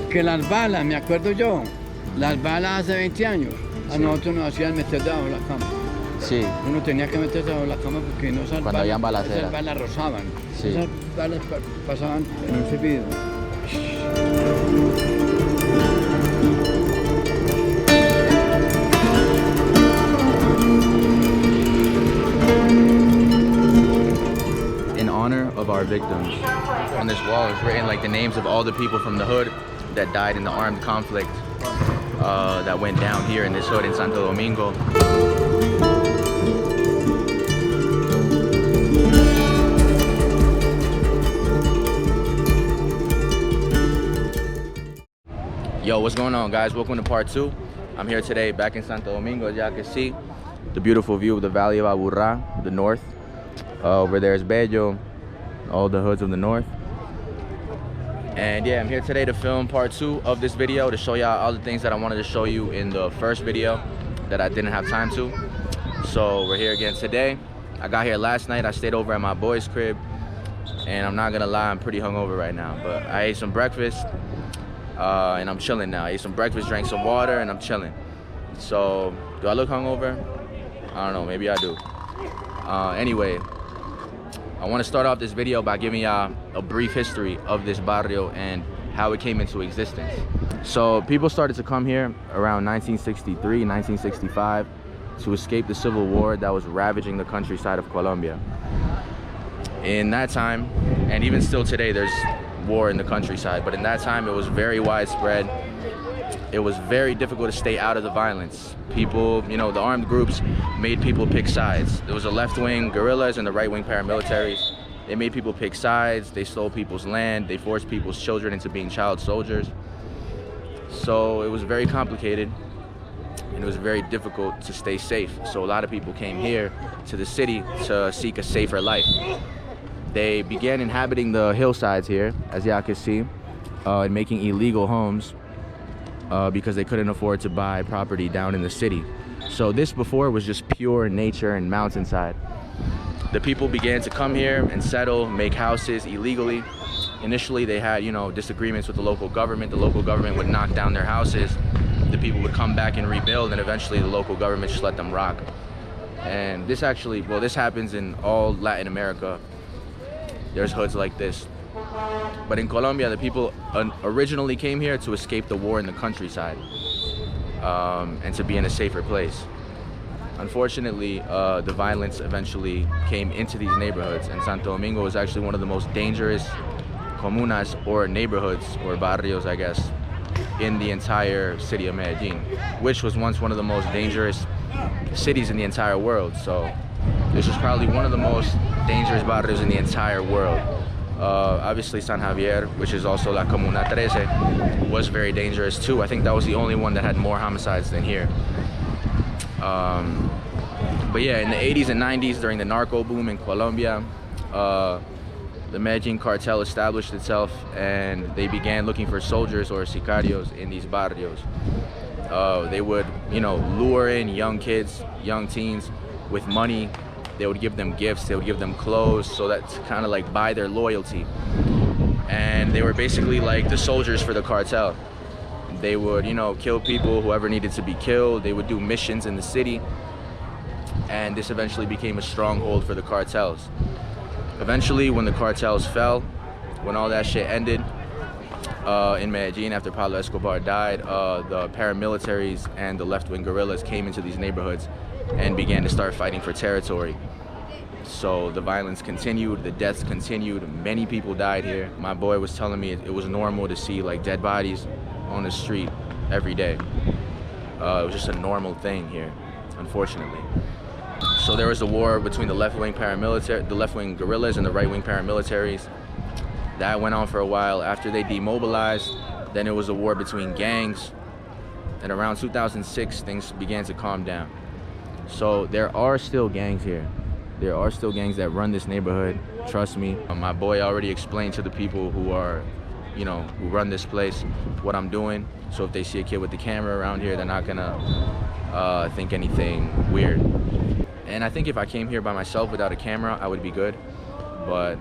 Que las balas, me acuerdo yo, las balas hace 20 años, a nosotros nos hacían meter debajo de la cama. Sí. Uno tenía que meterse debajo de la cama porque no esas Cuando habían balaceras. esas balas rozaban. Sí. Esas balas pasaban en un silbido. In honor of our victims, on this wall is written like the names of all the people from the hood that died in the armed conflict that went down here in this hood in Santo Domingo. Yo, what's going on, guys? Welcome to part 2. I'm here today back in Santo Domingo. As y'all can see, the beautiful view of the Valley of Aburrá, the north. Over there is Bello, all the hoods of the north. And yeah, I'm here today to film part 2 of this video, to show y'all all the things that I wanted to show you in the first video that I didn't have time to. So we're here again today. I got here last night. I stayed over at my boy's crib, and I'm not gonna lie, I'm pretty hungover right now, but I ate some breakfast and I'm chilling now. I ate some breakfast, drank some water, and I'm chilling. So do I look hungover? I don't know, maybe I do. Anyway, I want to start off this video by giving y'all a brief history of this barrio and how it came into existence. So people started to come here around 1963, 1965 to escape the civil war that was ravaging the countryside of Colombia. In that time, and even still today, there's war in the countryside, but in that time it was very widespread. It was very difficult to stay out of the violence. People, you know, the armed groups made people pick sides. There was a left-wing guerrillas and the right-wing paramilitaries. They made people pick sides. They stole people's land. They forced people's children into being child soldiers. So it was very complicated, and it was very difficult to stay safe. So a lot of people came here to the city to seek a safer life. They began inhabiting the hillsides here, as y'all can see, and making illegal homes. Because they couldn't afford to buy property down in the city. So this before was just pure nature and mountainside. The people began to come here and settle, make houses illegally. Initially they had, you know, disagreements with the local government. The local government would knock down their houses. The people would come back and rebuild, and eventually the local government just let them rock. And this actually, well, this happens in all Latin America. There's hoods like this. But in Colombia, the people originally came here to escape the war in the countryside and to be in a safer place. Unfortunately, the violence eventually came into these neighborhoods, and Santo Domingo was actually one of the most dangerous comunas, or neighborhoods, or barrios, I guess, in the entire city of Medellin, which was once one of the most dangerous cities in the entire world. So this was probably one of the most dangerous barrios in the entire world. Obviously San Javier, which is also La Comuna 13, was very dangerous too. I think that was the only one that had more homicides than here. But yeah, in the 80s and 90s, during the narco boom in Colombia, the Medellin cartel established itself, and they began looking for soldiers or sicarios in these barrios. They would, you know, lure in young kids, young teens with money. They would give them gifts, they would give them clothes, so that's kind of like buy their loyalty. And they were basically like the soldiers for the cartel. They would, you know, kill people, whoever needed to be killed. They would do missions in the city. And this eventually became a stronghold for the cartels. Eventually, when the cartels fell, when all that shit ended, in Medellin after Pablo Escobar died, the paramilitaries and the left-wing guerrillas came into these neighborhoods and began to start fighting for territory. So the violence continued, the deaths continued, many people died here. My boy was telling me it was normal to see like dead bodies on the street every day. It was just a normal thing here, unfortunately. So there was a war between the left-wing guerrillas and the right-wing paramilitaries. That went on for a while. After they demobilized, then it was a war between gangs. And around 2006, things began to calm down. So there are still gangs here. There are still gangs that run this neighborhood, trust me. My boy already explained to the people who are, you know, who run this place what I'm doing. So if they see a kid with the camera around here, they're not gonna think anything weird. And I think if I came here by myself without a camera, I would be good. But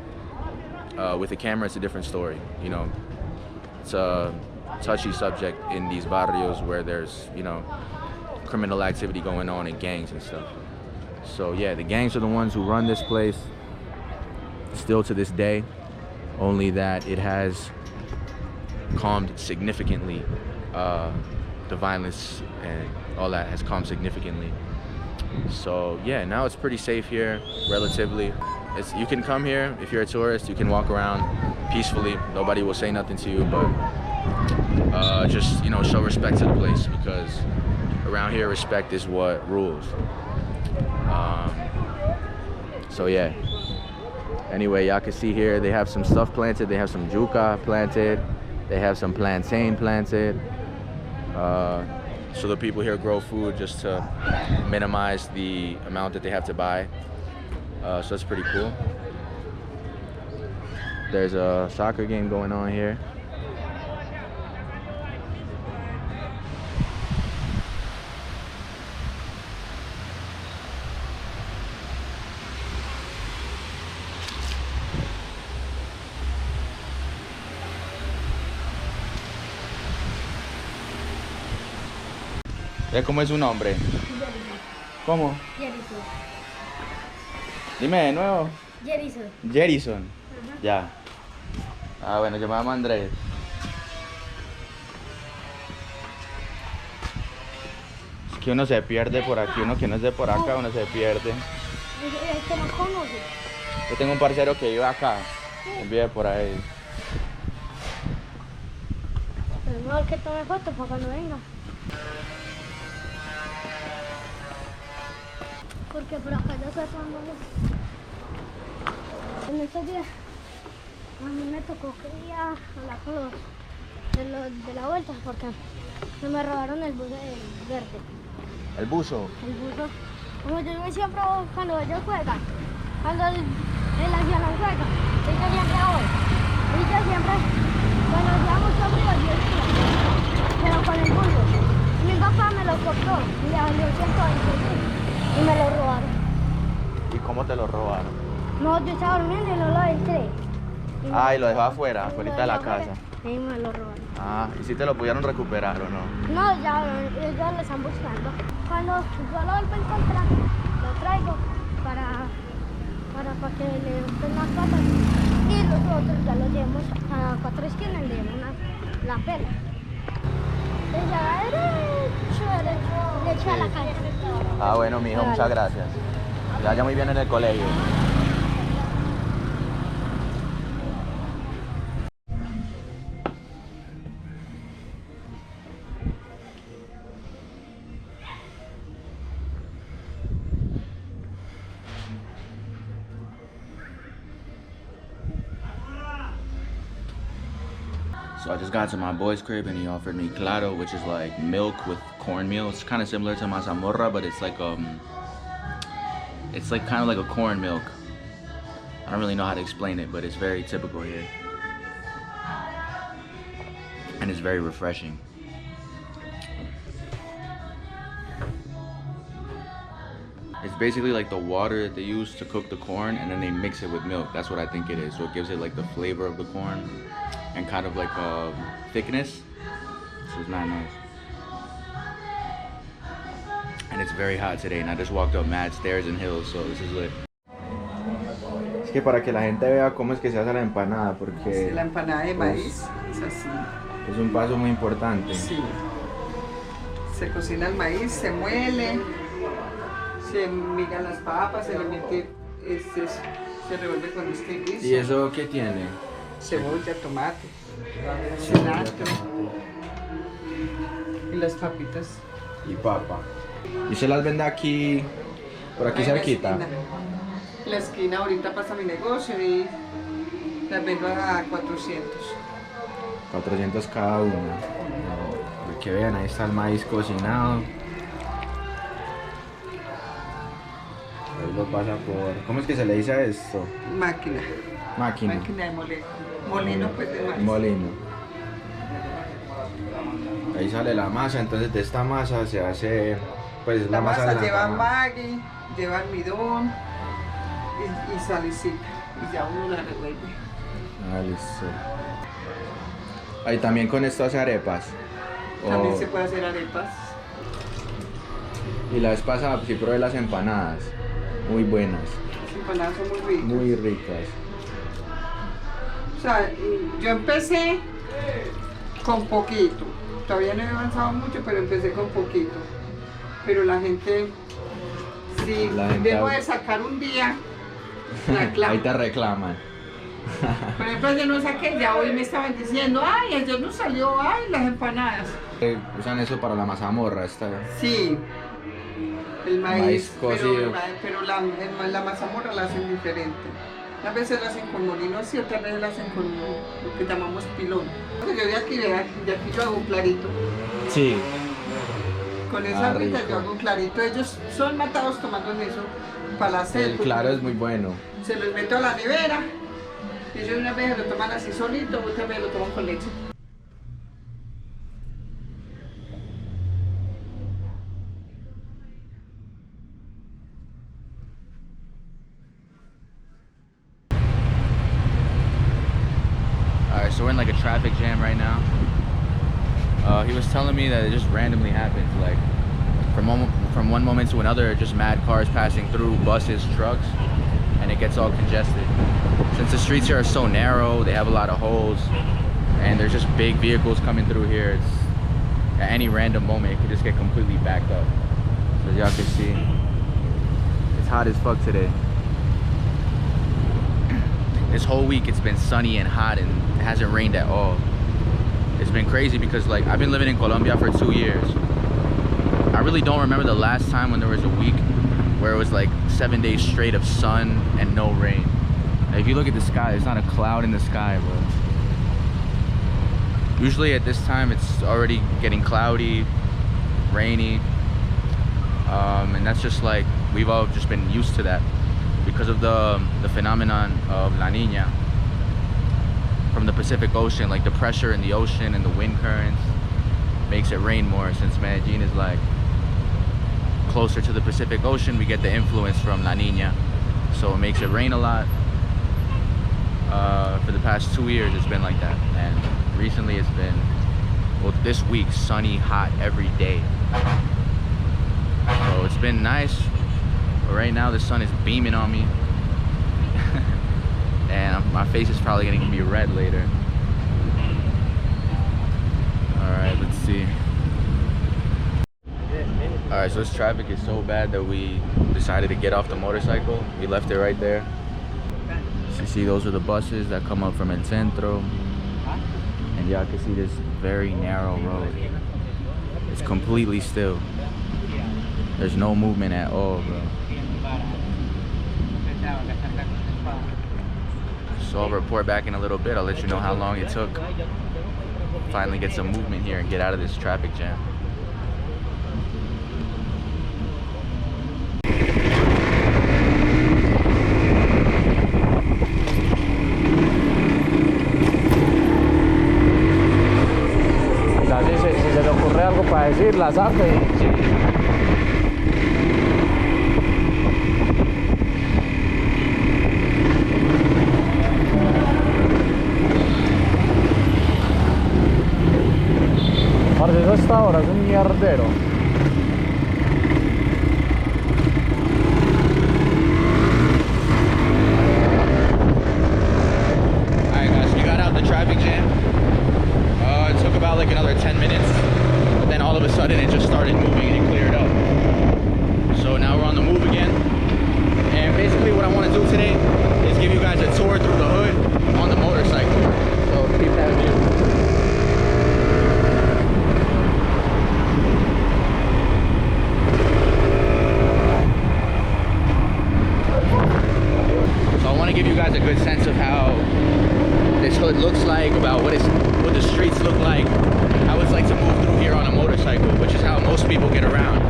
with a camera, it's a different story, you know. It's touchy subject in these barrios where there's, you know, criminal activity going on and gangs and stuff. So yeah, the gangs are the ones who run this place still to this day, only that it has calmed significantly. The violence and all that has calmed significantly. So yeah, now it's pretty safe here, relatively. You can come here if you're a tourist. You can walk around peacefully. Nobody will say nothing to you, but just, you know, show respect to the place, because around here respect is what rules. So yeah. Anyway, y'all can see here they have some stuff planted. They have some yuca planted. They have some plantain planted. So the people here grow food just to minimize the amount that they have to buy. So that's pretty cool. There's a soccer game going on here. ¿Cómo es su nombre? ¿Cómo? Jerrison. Dime de nuevo. Jerrison. Jerrison. Ya. Ah, bueno, yo me llamo Andrés. Es que uno se pierde por aquí, uno que no es de por acá, uno se pierde. Es que no conoce. Yo tengo un parcero que vive acá, él vive por ahí. Pero es mejor que tome fotos para cuando venga. Porque por acá ya se tomamos. En estos días a mí me tocó que ir a hablar con los de la vuelta, porque me robaron el bus verde. ¿El buzo? El buzo. Como yo digo siempre, cuando ellos juegan, cuando el nacional juega, ellos siempre voy. Y yo siempre, cuando hacía mucho frío, yo iba, pero con el buzo. Mi papá me lo compró y le valió 120 y me lo robaron. ¿Y cómo te lo robaron? No, yo estaba durmiendo y no lo entré. Ah, y lo dejó afuera, afuera de la casa. Y me lo robaron. Ah, ¿y si te lo pudieron recuperar o no? No, ya ellos lo están buscando. Cuando yo lo vuelvo a encontrar, lo traigo para que le den las patas. Y los otros ya los llevamos a 4 esquinas y le demos la pela. Y ya derecho a la calle. Ah, bueno, mijo, muchas gracias. Que vaya muy bien en el colegio. So I just got to my boy's crib and he offered me Claro, which is like milk with cornmeal. It's kind of similar to mazamorra, but it's like kind of like a corn milk. I don't really know how to explain it, but it's very typical here. And it's very refreshing. It's basically like the water that they use to cook the corn, and then they mix it with milk. That's what I think it is. So it gives it like the flavor of the corn and kind of like a thickness. So it's not nice. And it's very hot today, and I just walked up mad stairs and hills, so this is lit. Es que para que la gente vea cómo es que se hace la empanada, porque Sí, la empanada de maíz es así. es un paso muy importante. Sí. Se cocina el maíz, se muele, se migan las papas, se le mete, se revuelve con este guiso. ¿Y eso qué tiene? Cebolla, tomate, cilantro y las papitas. Y papa. ¿Y se las vende aquí, por aquí En la cerquita? esquina. En la esquina ahorita pasa mi negocio y las vendo a 400. 400 cada una. Para que vean, ahí está el maíz cocinado. Ahí lo pasa por... ¿Cómo es que se le dice a esto? Máquina. Máquina. Máquina de moler. Molino pues de maíz. Molino. Ahí sale la masa, entonces de esta masa se hace... Pues La masa masa de la lleva empanada. maggi, lleva almidón y salicita. Y ya uno la revuelve. Ah, listo. Ahí también con esto hace arepas. También O- se puede hacer arepas. Y la vez pasada sí probé las empanadas. Muy buenas. Las empanadas son muy ricas. Muy ricas. O sea, yo empecé con poquito. Todavía no he avanzado mucho, pero empecé con poquito. Pero la gente, si La gente dejo habla. de sacar un día, reclama. Ahí te reclaman. Por ejemplo, ayer no saqué, ya hoy me estaban diciendo, ay, ayer no salió, ay, las empanadas. Usan eso para la mazamorra. Sí, el Maíz maíz, cocido. pero la mazamorra la hacen diferente. A veces la hacen con molino así, otras veces la hacen con lo que llamamos pilón. Yo de aquí yo hago un clarito. Sí. Con esa agüita rico. yo hago un clarito. Ellos son matados tomando eso para hacer. El claro es muy bueno. Se los meto a la nevera. Ellos una vez lo toman así solito, otra vez lo toman con leche. Alright, so we're in like a traffic jam right now. He was telling me that it just randomly happens, like from one moment to another, just mad cars passing through, buses, trucks, and it gets all congested. Since the streets here are so narrow, they have a lot of holes, and there's just big vehicles coming through here. It's, at any random moment, it could just get completely backed up. So as y'all can see, it's hot as fuck today. This whole week it's been sunny and hot and it hasn't rained at all. It's been crazy because like I've been living in Colombia for 2 years. I really don't remember the last time when there was a week where it was like 7 days straight of sun and no rain. Like, if you look at the sky, there's not a cloud in the sky, bro. Usually at this time it's already getting cloudy, rainy, and that's just like we've all just been used to that because of the phenomenon of La Niña from the Pacific Ocean. Like the pressure in the ocean and the wind currents makes it rain more. Since Medellin is like closer to the Pacific Ocean, we get the influence from La Niña, so it makes it rain a lot. For the past 2 years it's been like that, and recently it's been, well, this week, sunny, hot every day. So it's been nice, but right now the sun is beaming on me and my face is probably gonna be red later. Alright, let's see. Alright, so this traffic is so bad that we decided to get off the motorcycle. We left it right there. So you see, those are the buses that come up from El Centro. And y'all can see this very narrow road. It's completely still. There's no movement at all, bro. So I'll report back in a little bit. I'll let you know how long it took. Finally get some movement here and get out of this traffic jam. Si se le ocurre algo para decir, la saque. Parce, eso hasta ahora es un mierdero. Alright guys, we got out the traffic jam. It took about like another 10 minutes. But then all of a sudden it just started moving and it cleared up. So now we're on the move again. And basically what I want to do today is give you guys a tour through the hood on the motorcycle. So keep that view. So I want to give you guys a good sense of how this hood looks like, about what the streets look like, how it's like to move through here on a motorcycle, which is how most people get around.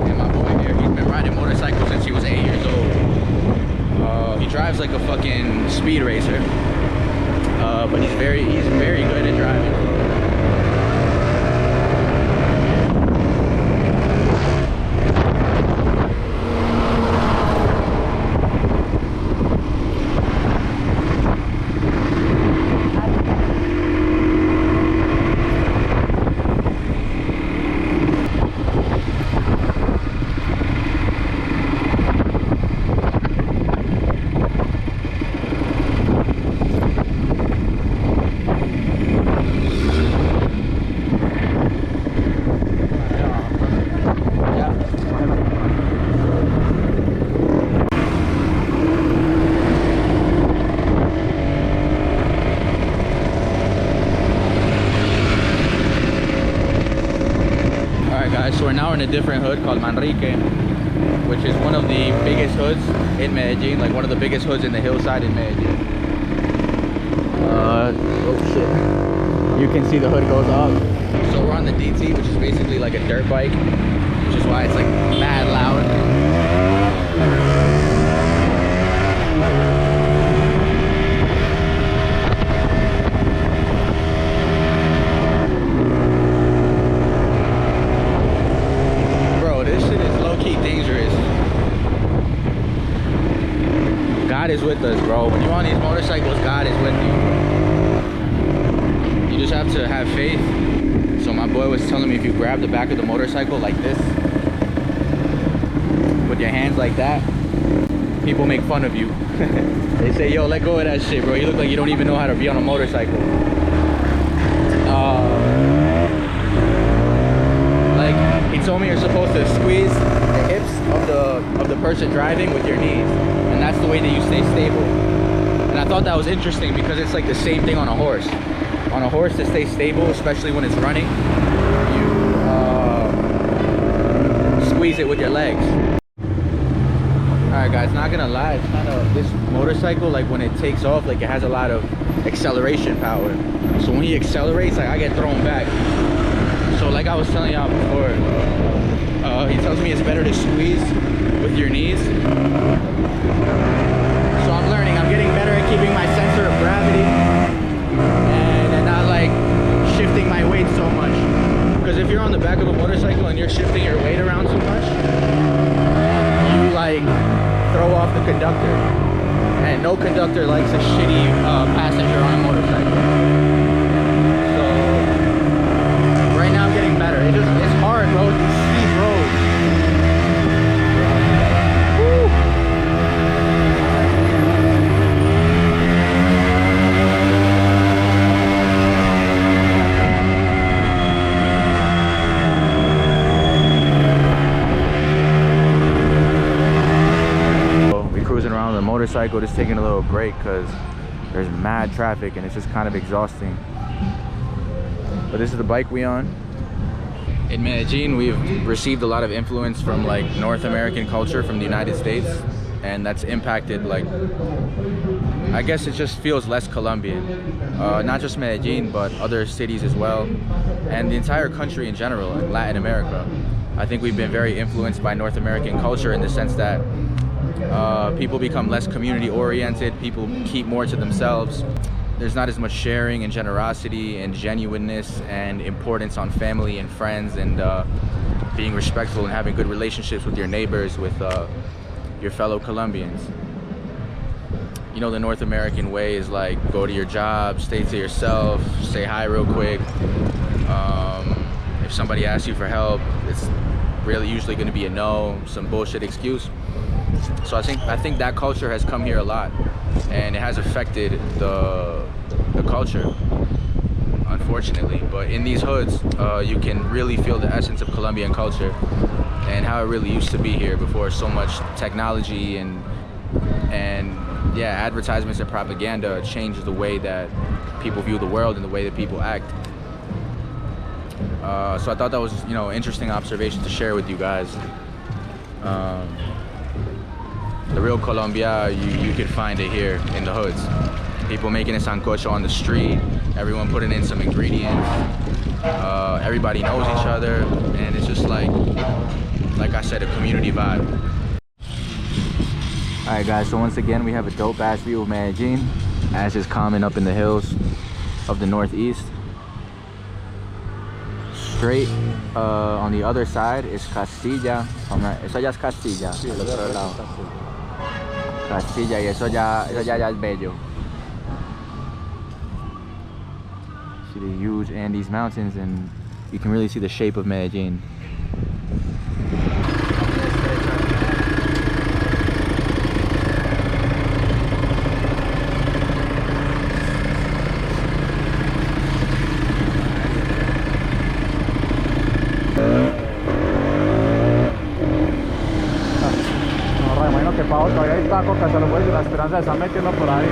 And my boy here, he's been riding motorcycles since he was 8 years old. He drives like a fucking speed racer, but he's very good at driving. So we're now in a different hood called Manrique, which is one of the biggest hoods in Medellin, like one of the biggest hoods in the hillside in Medellin. Oh shit. You can see the hood goes up. So we're on the DT, which is basically like a dirt bike, which is why it's like mad loud. God is with us, bro. When you're on these motorcycles, God is with you. You just have to have faith. So my boy was telling me if you grab the back of the motorcycle like this, with your hands like that, people make fun of you. They say, yo, let go of that shit, bro. You look like you don't even know how to be on a motorcycle. Like, he told me you're supposed to squeeze the hips of the person driving with your knees. And that's the way that you stay stable. And I thought that was interesting because it's like the same thing on a horse. On a horse, to stay stable, especially when it's running, you squeeze it with your legs. Alright guys, not gonna lie, it's kind of, this motorcycle, like when it takes off, like it has a lot of acceleration power. So when he accelerates, like I get thrown back. So like I was telling y'all before, he tells me it's better to squeeze with your knees. So I'm learning, I'm getting better at keeping my center of gravity and not like shifting my weight so much. Because if you're on the back of a motorcycle and you're shifting your weight around too much, you like throw off the conductor. And no conductor likes a shitty passenger on a motorcycle. So right now I'm getting better. It's hard, bro. It's steep roads. Motorcycle, just taking a little break because there's mad traffic and it's just kind of exhausting. But this is the bike we on. In Medellin, we've received a lot of influence from like North American culture from the United States, and that's impacted, like, I guess it just feels less Colombian. Not just Medellin, but other cities as well, and the entire country in general, in Latin America. I think we've been very influenced by North American culture in the sense that people become less community oriented, people keep more to themselves. There's not as much sharing and generosity and genuineness and importance on family and friends and being respectful and having good relationships with your neighbors, with your fellow Colombians. You know, the North American way is like, go to your job, stay to yourself, say hi real quick. If somebody asks you for help, it's really usually going to be a no, some bullshit excuse. So I think that culture has come here a lot, and it has affected the culture, unfortunately. But in these hoods, you can really feel the essence of Colombian culture and how it really used to be here before so much technology and yeah, advertisements and propaganda changed the way that people view the world and the way that people act. So I thought that was, you know, an interesting observation to share with you guys. The real Colombia, you could find it here in the hoods. People making a sancocho on the street, everyone putting in some ingredients. Everybody knows each other, and it's just like I said, a community vibe. Alright guys, so once again we have a dope ass view of Medellin, as is common up in the hills of the northeast. Straight on the other side is Castilla. Eso ya es Castilla, al otro lado. Castilla, y eso ya es bello. See the huge Andes mountains, and you can really see the shape of Medellin. Todavía hay taco, que se lo puede, la esperanza se están metiendo por ahí.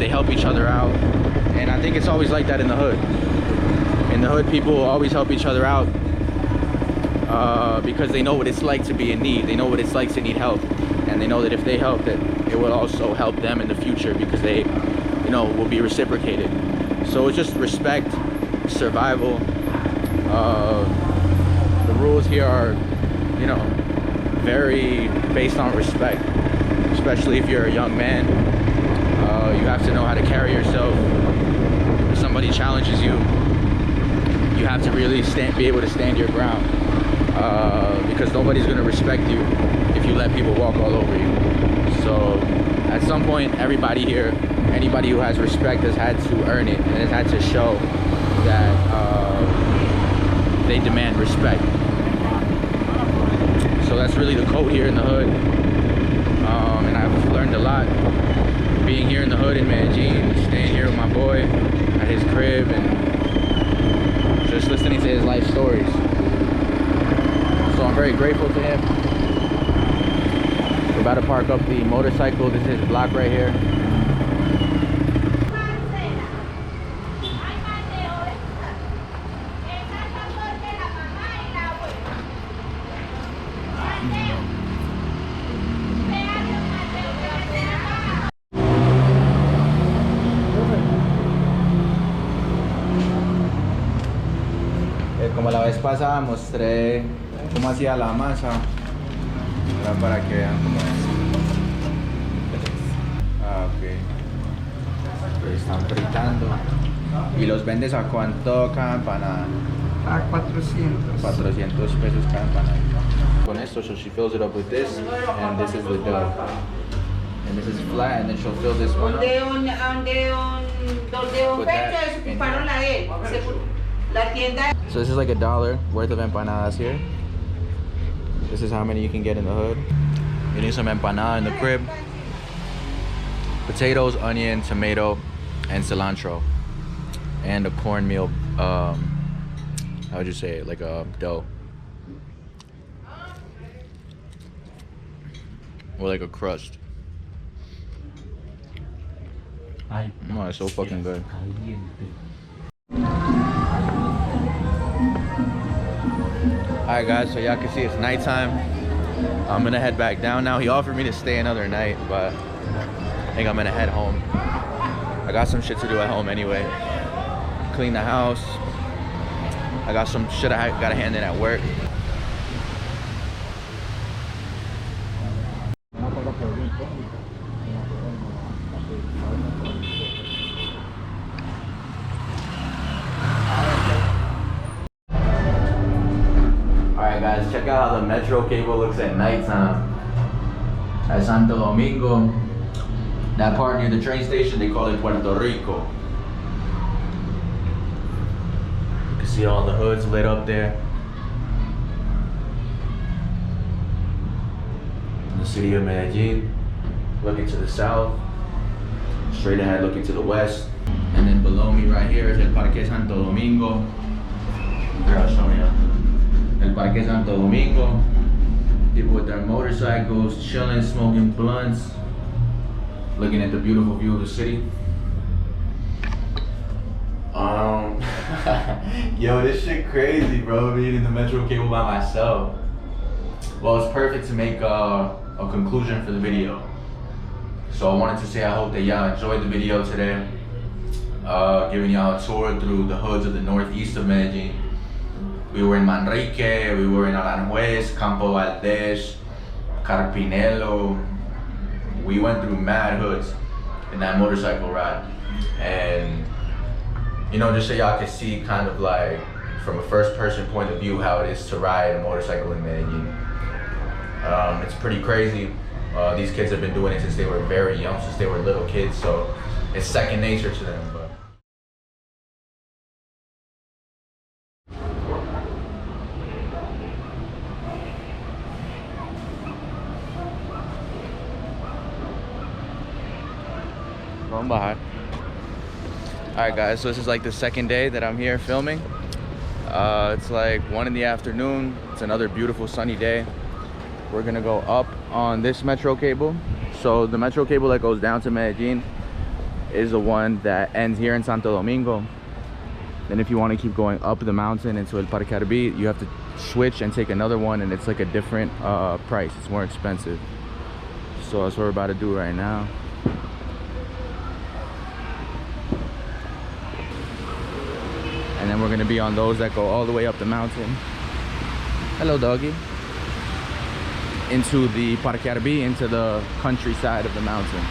they help each other out. And I think it's always like that in the hood. In the hood, people always help each other out because they know what it's like to be in need. They know what it's like to need help. And they know that if they help, that it will also help them in the future because they, you know, will be reciprocated. So it's just respect, survival. The rules here are, you know, very based on respect, especially if you're a young man. You have to know how to carry yourself. If somebody challenges you, you have to really be able to stand your ground, because nobody's going to respect you if you let people walk all over you. So at some point, everybody here, anybody who has respect has had to earn it and has had to show that they demand respect. So that's really the code here in the hood, and I've learned a lot being here in the hood in Medellin, staying here with my boy at his crib and just listening to his life stories. So I'm very grateful to him. We're about to park up the motorcycle. This is his block right here. Como la vez pasada mostré cómo hacía la masa, era para que vean cómo es. Ah, ok. Están fritando. ¿Y los vendes a cuánto cada empanada? A 400. 400 pesos cada empanada. Con esto, so she fills it up with this, and this is the dough. And this is flat, and then she'll fill this one up. Put that in here. So this is like $1 worth of empanadas here. This is how many you can get in the hood. Getting some empanada in the crib. Potatoes, onion, tomato, and cilantro. And a cornmeal, how would you say it? Like a dough. Or like a crust. Oh, it's so fucking good. Alright guys, so y'all can see it's nighttime. I'm gonna head back down now. He offered me to stay another night, but I think I'm gonna head home. I got some shit to do at home anyway. Clean the house. I got some shit I gotta hand in at work. Guys, check out how the metro cable looks at nighttime at Santo Domingo. That part near the train station, they call it Puerto Rico. You can see all the hoods lit up there. In the city of Medellin, looking to the south, straight ahead looking to the west. And then below me right here is el Parque Santo Domingo. Here, I'll show you. El Parque Santo Domingo. People with their motorcycles, chilling, smoking blunts, looking at the beautiful view of the city. Yo, this shit crazy, bro. Being in the metro cable by myself. Well, it's perfect to make a conclusion for the video. So I wanted to say I hope that y'all enjoyed the video today. Giving y'all a tour through the hoods of the northeast of Medellin. We were in Manrique, we were in Aranjuez, Campo Valdez, Carpinello. We went through mad hoods in that motorcycle ride. And, you know, just so y'all can see kind of like from a first person point of view how it is to ride a motorcycle in Medellin. It's pretty crazy. These kids have been doing it since they were very young, since they were little kids, so it's second nature to them. But alright guys, so this is like the second day that I'm here filming. It's like 1 in the afternoon. It's another beautiful sunny day. We're gonna go up on this metro cable. So the metro cable that goes down to Medellin is the one that ends here in Santo Domingo. Then if you want to keep going up the mountain into El Parque Arvi, you have to switch and take another one, and it's like a different price. It's more expensive. So that's what we're about to do right now. And then we're gonna be on those that go all the way up the mountain. Hello, doggy. Into the Parque Arvi, into the countryside of the mountain.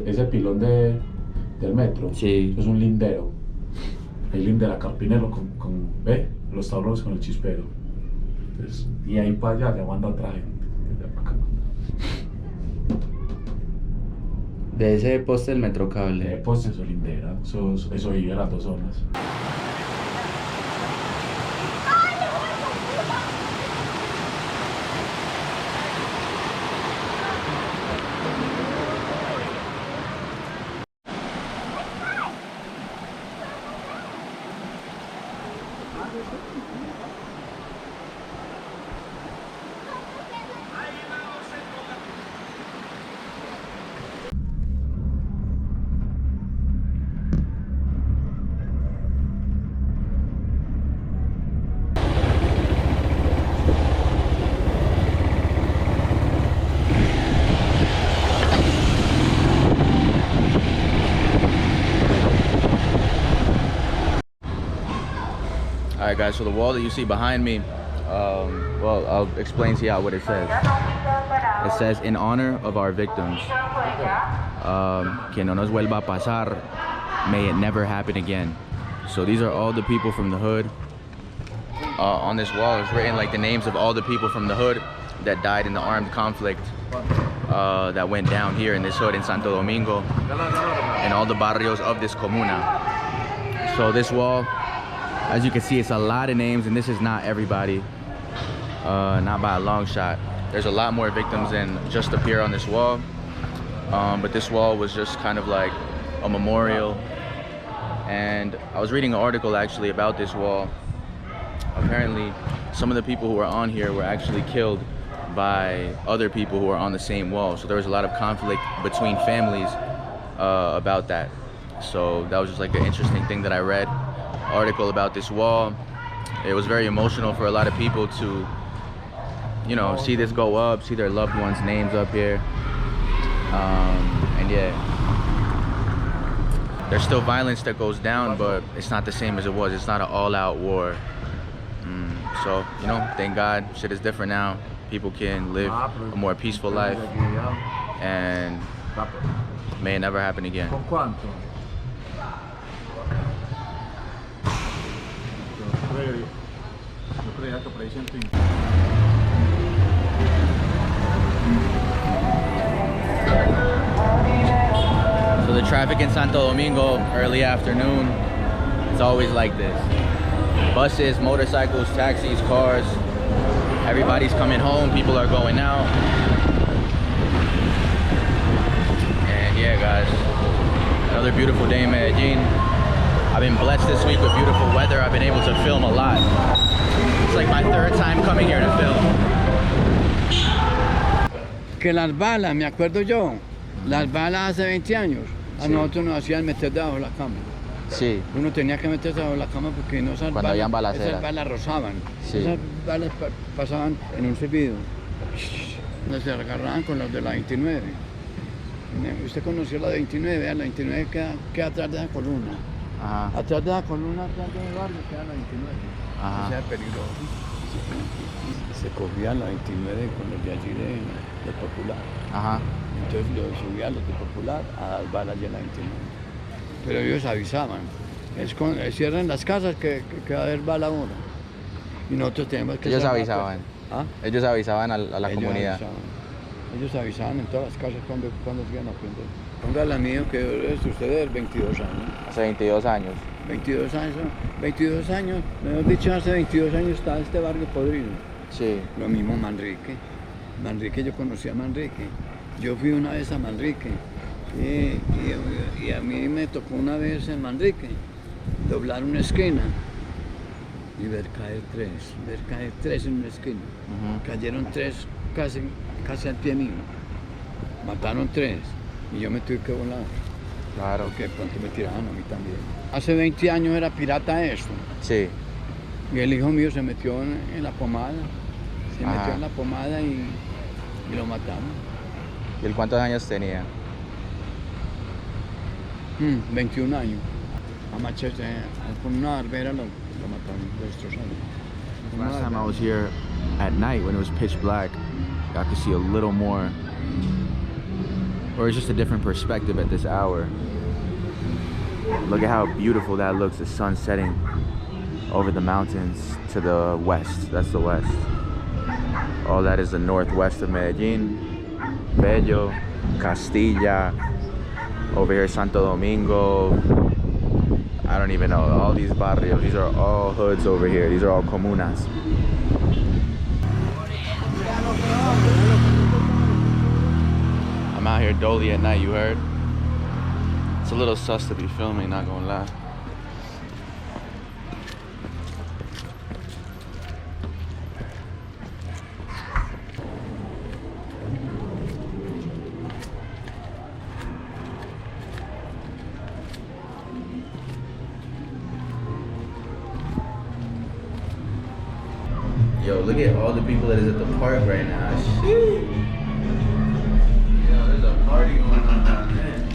Ese pilón del metro, Sí. es un lindero. Ahí lindera Carpinero ¿ve? Los tablones con el chispero. Entonces, y ahí para allá ya manda otra gente. De para acá manda. De ese poste del metrocable. Pues eso lindera, eso vive a las 2 zonas. Alright guys, so the wall that you see behind me, well, I'll explain to y'all what it says. It says, in honor of our victims, que no nos vuelva a pasar, may it never happen again. So these are all the people from the hood. On this wall is written like the names of all the people from the hood that died in the armed conflict that went down here in this hood in Santo Domingo, and all the barrios of this comuna. So this wall, as you can see, it's a lot of names, and this is not everybody, not by a long shot. There's a lot more victims than just appear on this wall, but this wall was just kind of like a memorial. And I was reading an article actually about this wall. Apparently, some of the people who were on here were actually killed by other people who were on the same wall. So there was a lot of conflict between families about that. So that was just like an interesting thing that I read. Article about this wall. It was very emotional for a lot of people to, you know, see this go up, see their loved ones' names up here. And yeah, there's still violence that goes down, but it's not the same as it was. It's not an all-out war. So, you know, thank God shit is different now. People can live a more peaceful life, and may it never happen again. So the traffic in Santo Domingo, early afternoon, it's always like this. Buses, motorcycles, taxis, cars, everybody's coming home, people are going out. And yeah guys, another beautiful day in Medellin. I've been blessed this week with beautiful weather. I've been able to film a lot. It's like my third time coming here to film. Que las balas, me acuerdo yo, las balas hace 20 años, a nosotros nos hacían meter debajo de la cama. Sí. Uno tenía que meterse debajo de la cama porque no esas Cuando habían balaceras. esas balas rozaban. Sí. Esas balas pasaban en un silbido. Donde se agarraban con los de la 29. Usted conoció la 29, la 29 queda atrás de esa columna. Ajá. Atrás de la columna, atrás del barrio, queda la 29. Ajá. Esa era peligroso. Se cogían la 29 con los de allí de Popular. Ajá. Entonces los subían los de Popular a las balas de la 29. Pero ellos avisaban. Cierran las casas que va a haber bala ahora. Y nosotros tenemos que... Ellos avisaban. ¿Ah? Ellos avisaban a la Ellos comunidad. Avisaban. Ellos avisaban en todas las casas cuando se iban a prender. Póngale amigo que debe suceder 22 años. Hace 22 años. 22 años, 22 años, mejor dicho, hace 22 años estaba este barrio podrido. Sí. Lo mismo Manrique. Manrique, yo conocí a Manrique. Yo fui una vez a Manrique y a mí me tocó una vez en Manrique doblar una esquina y ver caer tres en una esquina. Cayeron tres casi al pie mío. Mataron tres y yo me tuve que volar. Claro. Porque pronto me tiraban a mí también. Hace 20 años era pirata esto. Sí. Y el hijo mío se metió en la pomada. Se Ajá. metió en la pomada y lo matamos. ¿Y él cuántos años tenía? 21 años. A machete, con una barbera lo mataron, lo destrozaron. Last time I was here at night when it was pitch black, I could see a little more, or it's just a different perspective at this hour. Look at how beautiful that looks, the sun setting over the mountains to the west. That's the west. All that is the northwest of Medellin. Bello, Castilla, over here Santo Domingo. I don't even know, all these barrios, these are all hoods over here. These are all comunas. I'm out here dolly at night, you heard? It's a little sus to be filming, not gonna lie. Yo, look at all the people that is at the park right now. Shit. Yo, there's a party going on down there.